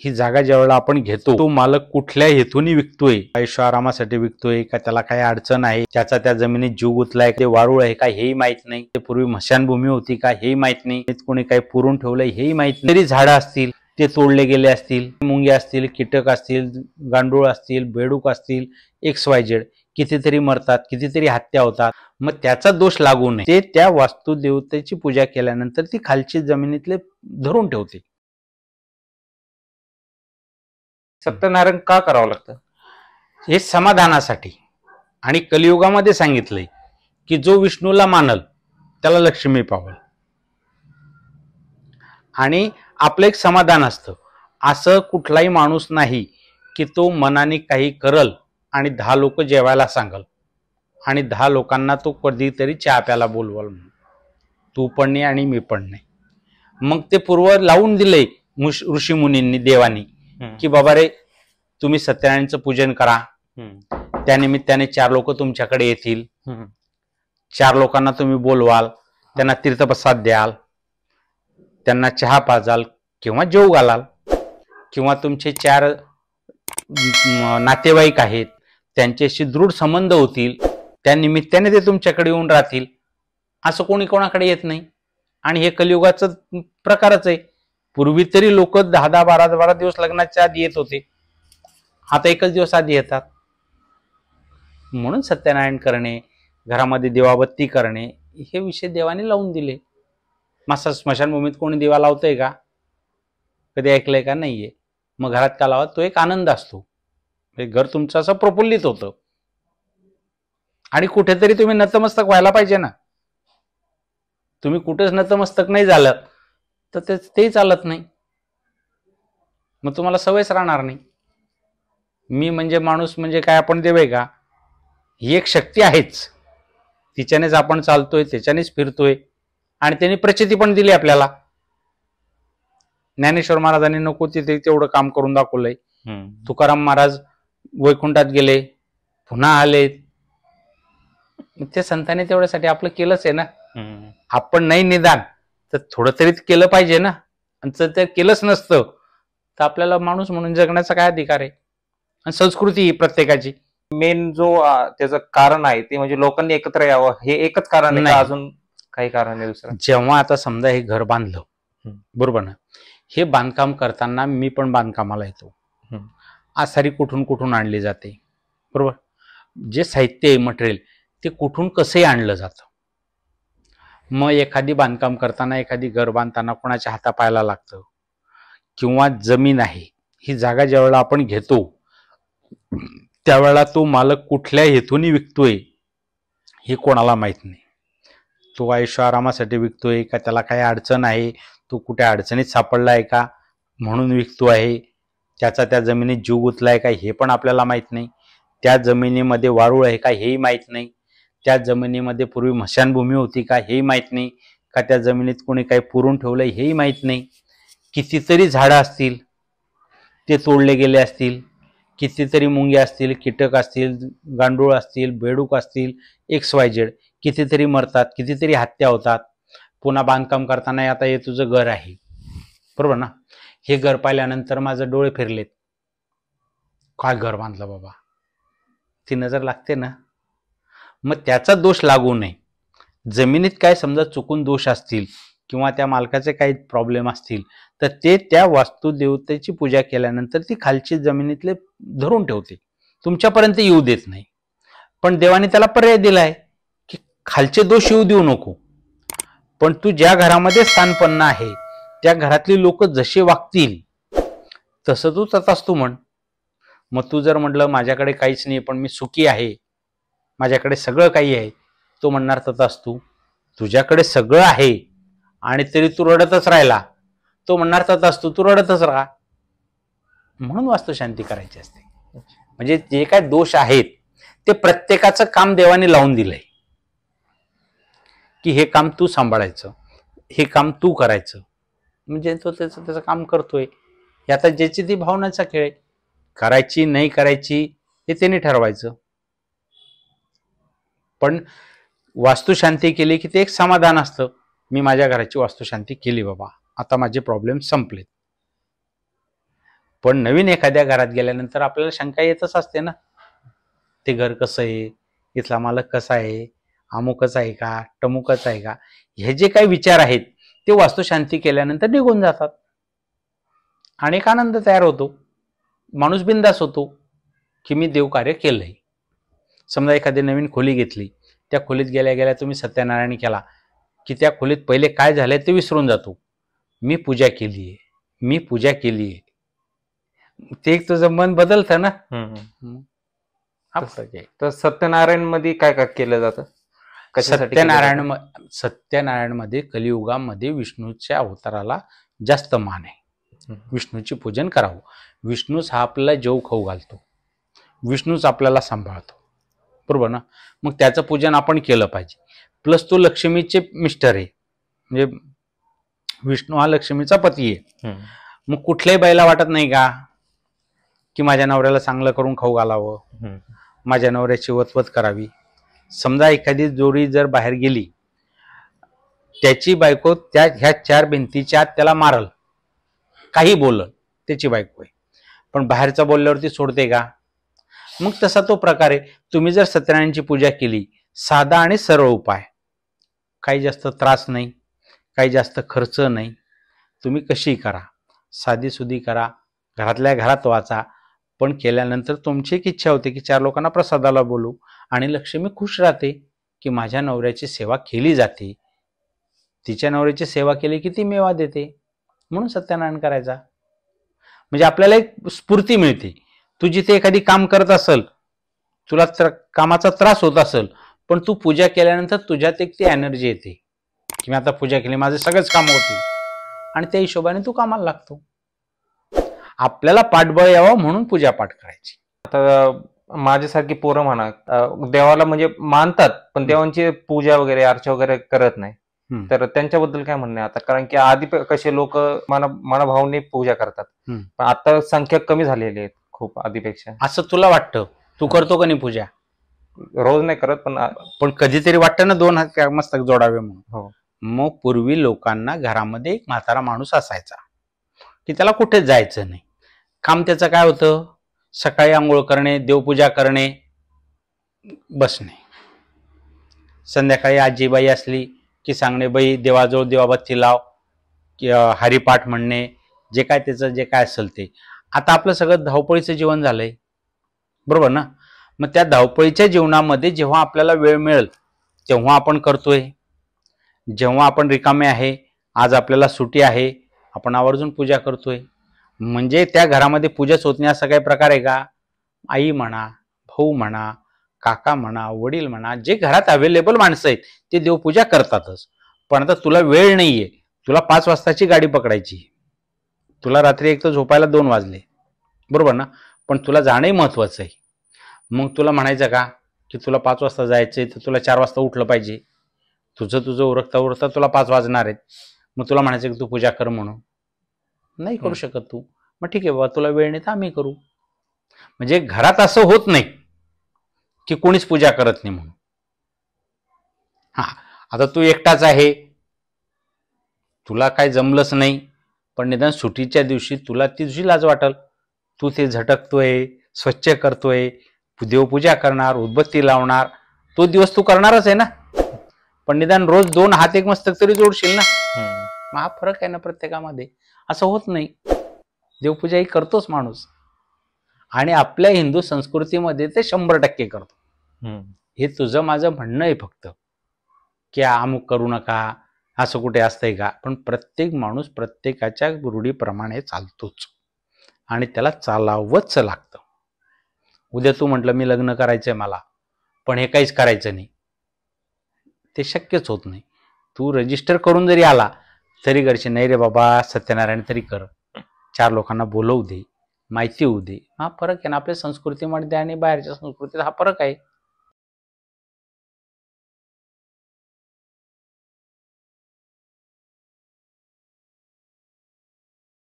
ही जागा ज्यावेळेला आपण घेतो तो मालक कुठल्या हेतूने विकतोय, आयुष्य आरामासाठी विकतोय का त्याला काही अडचण आहे, त्याचा त्या जमिनीत जीव गुतलाय, ते वाळूळ आहे का हेही माहित नाही, ते पूर्वी मशानभूमी होती का हेही माहित नाही, कोणी काही पुरून ठेवलंय हेही माहित नाही, तरी झाडं असतील ते तोडले गेले असतील, मुंग्या असतील, कीटक असतील, गांडूळ असतील, बेडूक असतील, XYZ कितीतरी मरतात, कितीतरी हत्या होतात, मग त्याचा दोष लागू नये ते त्या वास्तुदेवतेची पूजा केल्यानंतर ती खालची जमिनीतले धरून ठेवते. सत्यनारायण का करावं लागतं? हे समाधानासाठी. आणि कलियुगामध्ये सांगितलंय की जो विष्णूला मानल त्याला लक्ष्मी पावल. आणि आपलं एक समाधान असतं. असं कुठलाही माणूस नाही की तो मनाने काही करल आणि 10 लोक जेवायला सांगल आणि 10 लोकांना तो कधीतरी चहा प्यायला बोलवल म्हणून. तू पण नाही आणि मी पण नाही. मग ते पूर्व लावून दिले ऋषी मुनींनी, देवानी, की बाबा रे तुम्ही सत्यनारायणचं पूजन करा, त्यानिमित्ताने 4 लोक तुमच्याकडे येतील, 4 लोकांना तुम्ही बोलवाल, त्यांना तीर्थप्रसाद द्याल, त्यांना चहा पाजाल किंवा जेव घालाल, किंवा तुमचे 4 नातेवाईक आहेत त्यांच्याशी दृढ संबंध होतील, त्या निमित्ताने ते तुमच्याकडे येऊन राहतील. असं कोणी कोणाकडे येत नाही. आणि हे कलियुगाचं प्रकारच आहे. पूर्वी तरी लोक 10-10, 12-12 दिवस लग्नाच्या आधी येत होते, आता एकच दिवस आधी येतात. म्हणून सत्यनारायण करणे, घरामध्ये दिवाबत्ती करणे हे विषय देवाने लावून दिले. मासा स्मशानभूमीत कोणी दिवा लावतंय का? कधी ऐकलंय का? नाहीये. मग घरात का लावा? तो एक आनंद असतो, घर तुमचं असं प्रफुल्लित होतं. आणि कुठेतरी तुम्ही नतमस्तक व्हायला पाहिजे ना. तुम्ही कुठेच नतमस्तक नाही झालं तर तेही चालत नाही. मग तुम्हाला सवयच राहणार नाही. मी म्हणजे माणूस म्हणजे काय आपण देव आहे का? ही एक शक्ती आहेच, तिच्यानेच आपण चालतोय, त्याच्यानेच फिरतोय, आणि त्यांनी प्रचिती पण दिली आपल्याला. ज्ञानेश्वर महाराजांनी नको तिथे तेवढं काम करून दाखवलंय. तुकाराम महाराज वैकुंठात गेले, पुन्हा आले. ते संतांनी तेवढ्यासाठी आपलं केलंच आहे ना. आपण नाही निदान तर थोडं तरी केलं पाहिजे ना. आणि जर ते केलंच नसतं तर आपल्याला माणूस म्हणून जगण्याचा काय अधिकार आहे? आणि संस्कृती ही प्रत्येकाची. मेन जो त्याचं कारण आहे ते म्हणजे लोकांनी एकत्र यावं, हे एकच कारण आहे का अजून काही कारण आहे दुसरं? जेव्हा आता समजा हे घर बांधलं, बरोबर ना, हे बांधकाम करताना मी पण बांधकामाला येतो. आसारी कुठून कुठून आणली जाते, बरोबर. जे साहित्य आहे, मटेरियल, ते कुठून कसंही आणलं जातं. मग एखादी बांधकाम करताना, एखादी घर बांधताना कोणाच्या हातापायाला लागतं, किंवा जमीन आहे ही जागा ज्यावेळेला आपण घेतो त्यावेळेला तो मालक कुठल्या हेतूने विकतोय हे कोणाला माहित नाही. तो आयुष्य आरामासाठी विकतोय का त्याला काही अडचण आहे, तो कुठे अडचणीत सापडला आहे का म्हणून विकतो आहे, त्याचा त्या जमिनीत जीव गुतलाय का हे पण आपल्याला माहित नाही, त्या जमिनीमध्ये वाळूळ आहे का हेही माहित नाही, त्या जमिनीमध्ये पूर्वी मशानभूमी होती का हेही माहित नाही, का त्या जमिनीत कोणी काही पुरून ठेवलंय हेही माहित नाही, कितीतरी झाडं असतील ते तोडले गेले असतील, कितीतरी मुंग्या असतील, कीटक असतील, गांडूळ असतील, बेडूक असतील, XYZ कितीतरी मरतात, कितीतरी हत्या होतात. पुन्हा बांधकाम करताना आता हे तुझं घर आहे, बरोबर ना, हे घर पाहिल्यानंतर माझं डोळे फिरलेत, काय घर बांधलं बाबा, ती नजर लागते ना. मग त्याचा दोष लागू नये. जमिनीत काय समजा चुकून दोष असतील किंवा त्या मालकाचे काही प्रॉब्लेम असतील तर ते त्या वास्तुदेवतेची पूजा केल्यानंतर ती खालची जमिनीतले धरून ठेवते, तुमच्यापर्यंत येऊ देत नाही. पण देवाने त्याला पर्याय दिलाय की खालचे दोष येऊ देऊ नको, पण तू ज्या घरामध्ये स्थानपन्न आहे त्या घरातली लोक जसे वागतील तसं तू तथास्तु म्हण. मग तू जर म्हटलं माझ्याकडे काहीच नाही पण मी सुखी आहे, माझ्याकडे सगळं काही आहे, तो म्हणणार तथास्तु. तुझ्याकडे सगळं आहे आणि तरी तू रडतच राहिला, तो म्हणणार तथास्तु, तू रडतच राहा. म्हणून वास्तुशांती करायची असते. म्हणजे जे काय दोष आहेत ते प्रत्येकाचं काम देवाने लावून दिलंय की हे काम तू सांभाळायचं, हे काम तू करायचं. म्हणजे तो त्याचं काम करतोय. आता ज्याची ती भावनाचा खेळ, करायची नाही करायची हे त्यांनी ठरवायचं. पण वास्तुशांती केली की ते एक समाधान असतं, मी माझ्या घराची वास्तुशांती केली बाबा, आता माझे प्रॉब्लेम संपले. पण नवीन एखाद्या घरात गेल्यानंतर आपल्याला शंका येतच असते ना, ते घर कसं आहे, इथला मालक कसा आहे, अमुकच आहे का, टमुकच आहे का, हे जे काही विचार आहेत ते वास्तुशांती केल्यानंतर निघून जातात आणि एक आनंद तयार होतो. माणूस बिंदास होतो की मी देवकार्य केलंय. समजा एखादी नवीन खोली घेतली, त्या खोलीत गेल्या गेल्या तुम्ही सत्यनारायण केला की त्या खोलीत पहिले काय झालंय ते विसरून जातो. मी पूजा केलीये, मी पूजा केलीये, ते एक तुझं मन बदलतं ना. हा फरक आहे. तर सत्यनारायण मध्ये काय काय केलं जातं? सत्यनारायण मध्ये कलियुगामध्ये विष्णूच्या अवताराला जास्त मान आहे. विष्णूचे पूजन करावं. विष्णूच हा आपल्याला जेव खाऊ घालतो, विष्णूच आपल्याला सांभाळतो, बरोबर ना. मग त्याचं पूजन आपण केलं पाहिजे. प्लस तो लक्ष्मीचे मिस्टर आहे, म्हणजे विष्णू हा लक्ष्मीचा पती आहे. मग कुठल्याही बाईला वाटत नाही का की माझ्या नवऱ्याला चांगलं करून खाऊ घालावं, माझ्या नवऱ्याची वतवत करावी. समजा एखादी जोडी जर बाहेर गेली, त्याची बायको त्या ह्या 4 भिंतीच्या आत त्याला मारल, काही बोलल, त्याची बायको आहे, पण बाहेरचा बोलल्यावरती सोडते का? मग तसा तो प्रकार आहे. तुम्ही जर सत्यनारायणची पूजा केली, साधा आणि सरळ उपाय, काही जास्त त्रास नाही, काही जास्त खर्च नाही, तुम्ही कशी करा, साधी सुधी करा, घरातल्या घरात वाचा, पण केल्यानंतर तुमची एक इच्छा होते की 4 लोकांना प्रसादाला बोलू आणि लक्ष्मी खुश राहते की माझ्या नवऱ्याची सेवा केली जाते, तिच्या नवऱ्याची सेवा केली की ती मेवा देते, म्हणून सत्यनारायण करायचा. म्हणजे आपल्याला एक स्फूर्ती मिळते. तू जिथे एखादी काम करत असेल, तुला कामाचा त्रास होत असेल, पण तू पूजा केल्यानंतर तुझ्यात एक ती एनर्जी येते की मी आता पूजा केली, माझे सगळेच काम होतील, आणि त्या हिशोबाने तू कामाला लागतो. आपल्याला पाठबळ यावं म्हणून पूजा पाठ करायची. आता माझ्यासारखी पोरं म्हणा, देवाला म्हणजे मानतात पण देवांची पूजा वगैरे अर्चा वगैरे करत नाही, तर त्यांच्याबद्दल काय म्हणणं आहे आता? कारण की आधी कसे लोक मनभावने पूजा करतात, पण आता संख्या कमी झालेली आहे खूप आधीपेक्षा. असं तुला वाटतं? तू करतो का नाही पूजा? रोज नाही करत, पण कधीतरी वाटतं ना 2 हात मस्तक जोडावे म्हणून. हो. मग पूर्वी लोकांना घरामध्ये एक म्हातारा माणूस असायचा की त्याला कुठेच जायचं नाही. काम त्याचं काय होतं? सकाळी आंघोळ करणे, देवपूजा करणे, बसणे. संध्याकाळी आजीबाई असली की सांगणे, बाई देवाजवळ दिवाबत्ती लाव, की हरिपाठ म्हणणे, जे काय त्याचं जे काय असेल ते. आता आपलं सगळं धावपळीचं जीवन झालंय, बरोबर ना. मग त्या धावपळीच्या जीवनामध्ये जेव्हा आपल्याला वेळ मिळेल तेव्हा आपण करतोय. जेव्हा आपण रिकामे आहे, आज आपल्याला सुट्टी आहे, आपण आवर्जून पूजा करतोय. म्हणजे त्या घरामध्ये पूजाच होत नाही असा काही प्रकार आहे का? आई म्हणा, भाऊ म्हणा, काका म्हणा, वडील म्हणा, जे घरात अवेलेबल माणसं आहेत ते देवपूजा करतातच. पण आता तुला वेळ नाहीये, तुला 5 वाजताची गाडी पकडायची, तुला रात्री एक तर झोपायला 2 वाजले, बरोबर ना, पण तुला जाणंही महत्वाचं आहे. मग तुला म्हणायचं का की तुला 5 वाजता जायचंय तर तुला 4 वाजता उठलं पाहिजे? तुझं उरकता उरकता तुला 5 वाजणार आहेत, मग तुला म्हणायचं की तू पूजा कर म्हणून? नाही करू शकत तू. मग ठीक आहे बाबा, तुला वेळ नाही तर आम्ही करू. म्हणजे घरात असं होत नाही की कोणीच पूजा करत नाही म्हणून. हा, आता तू एकटाच आहे, तुला काय जमलंच नाही, पण निदान सुट्टीच्या दिवशी तुला ती तुझी लाज वाटल, तू ते झटकतोय, स्वच्छ करतोय, देवपूजा करणार, उदबत्ती लावणार, तो दिवस तू करणारच आहे ना. पण निदान रोज 2 हात एक मस्तक तरी जोडशील ना. मग हा फरक आहे ना प्रत्येकामध्ये. असं होत नाही. देवपूजा ही करतोच माणूस, आणि आपल्या हिंदू संस्कृतीमध्ये ते 100% करतो. हे तुझं माझं म्हणणं आहे फक्त की अमुक करू नका, असं कुठे असतंय का? पण प्रत्येक माणूस प्रत्येकाच्या रूढीप्रमाणे चालतोच आणि त्याला चालावंच लागतं. उद्या तू म्हटलं मी लग्न करायचंय मला, पण हे काहीच करायचं नाही, ते शक्यच होत नाही. तू रजिस्टर करून जरी आला तरी घरचे नाही रे बाबा, सत्यनारायण तरी कर, 4 लोकांना बोलवू दे, माहिती होऊ दे. हा फरक आहे ना आपल्या संस्कृतीमध्ये आणि बाहेरच्या संस्कृतीत, हा फरक आहे.